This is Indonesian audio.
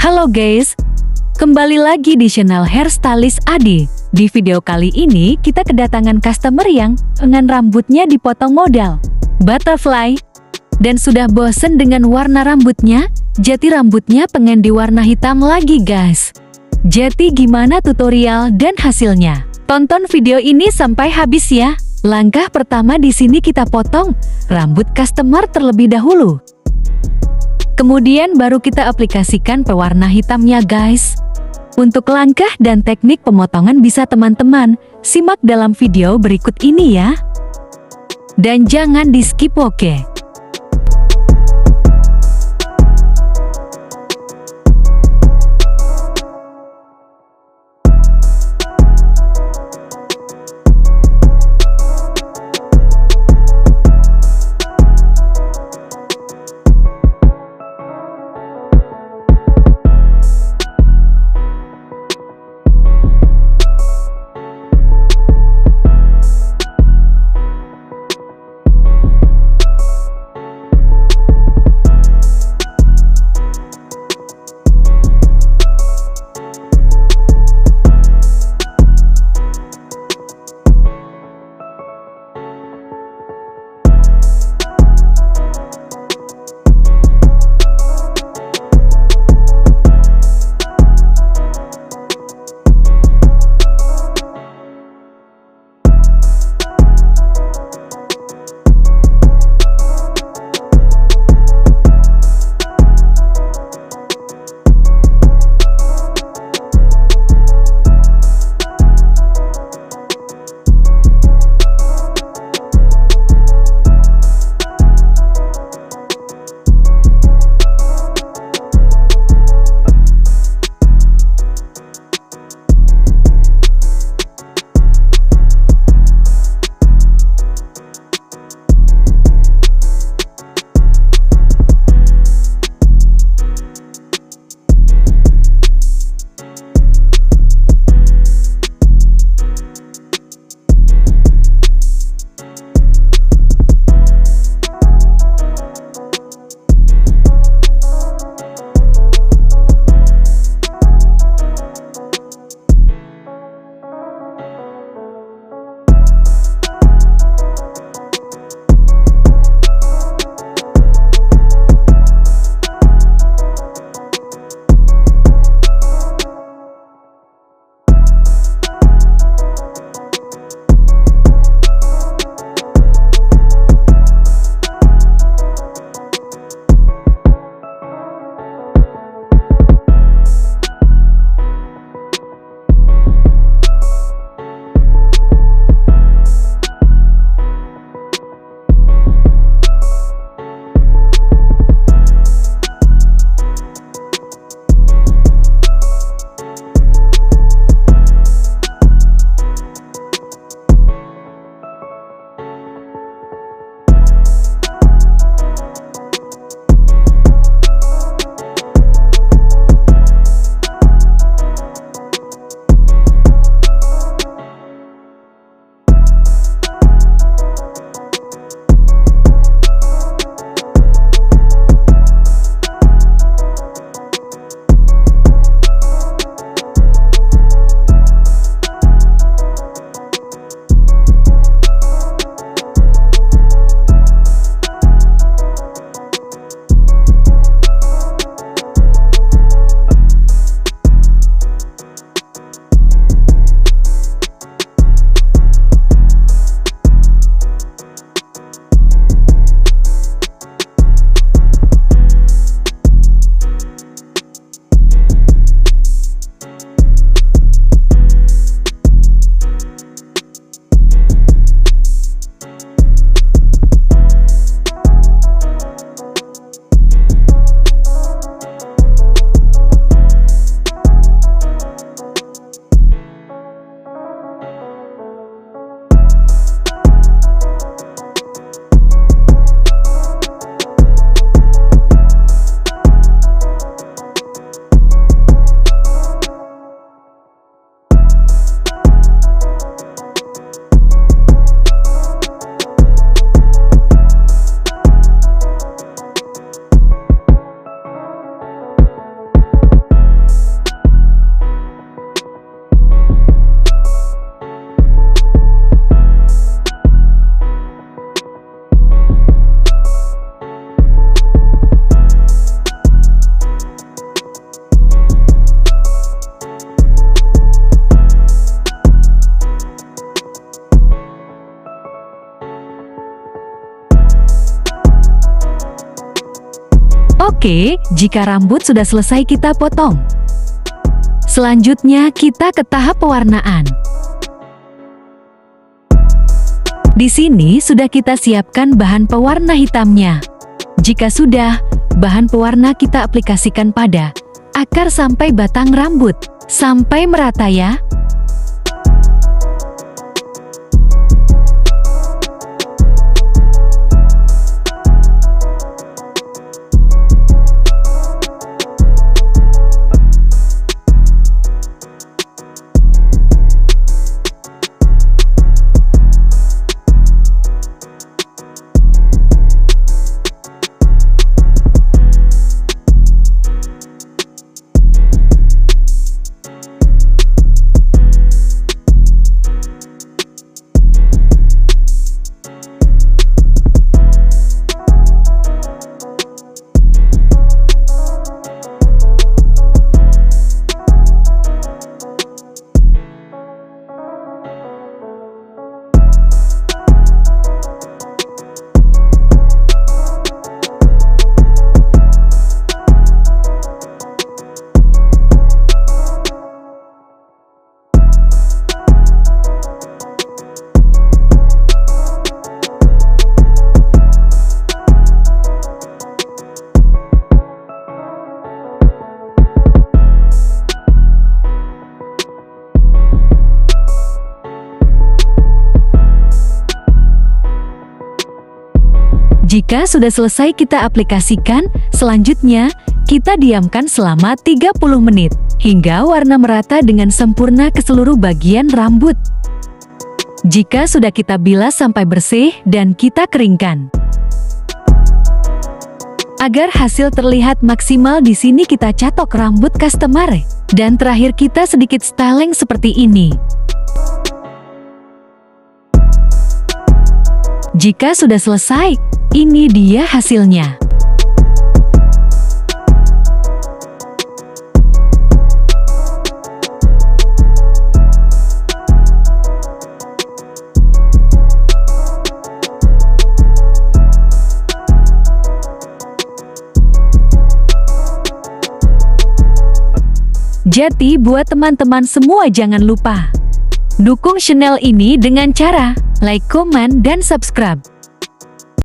Halo guys, kembali lagi di channel Hairstylist Adi. Di video kali ini kita kedatangan customer yang pengen rambutnya dipotong model butterfly dan sudah bosen dengan warna rambutnya, jadi rambutnya pengen diwarna hitam lagi guys. Jadi gimana tutorial dan hasilnya? Tonton video ini sampai habis ya. Langkah pertama di sini kita potong rambut customer terlebih dahulu. Kemudian baru kita aplikasikan pewarna hitamnya guys. Untuk langkah dan teknik pemotongan bisa teman-teman simak dalam video berikut ini ya. Dan jangan di skip oke. Oke, jika rambut sudah selesai kita potong. Selanjutnya kita ke tahap pewarnaan. Di sini sudah kita siapkan bahan pewarna hitamnya. Jika sudah, bahan pewarna kita aplikasikan pada akar sampai batang rambut. Sampai merata ya. Jika sudah selesai kita aplikasikan, selanjutnya kita diamkan selama 30 menit hingga warna merata dengan sempurna ke seluruh bagian rambut. Jika sudah kita bilas sampai bersih dan kita keringkan. Agar hasil terlihat maksimal, di sini kita catok rambut customer dan terakhir kita sedikit styling seperti ini. Jika sudah selesai, ini dia hasilnya. Jadi buat teman-teman semua jangan lupa dukung channel ini dengan cara like, komen, dan subscribe.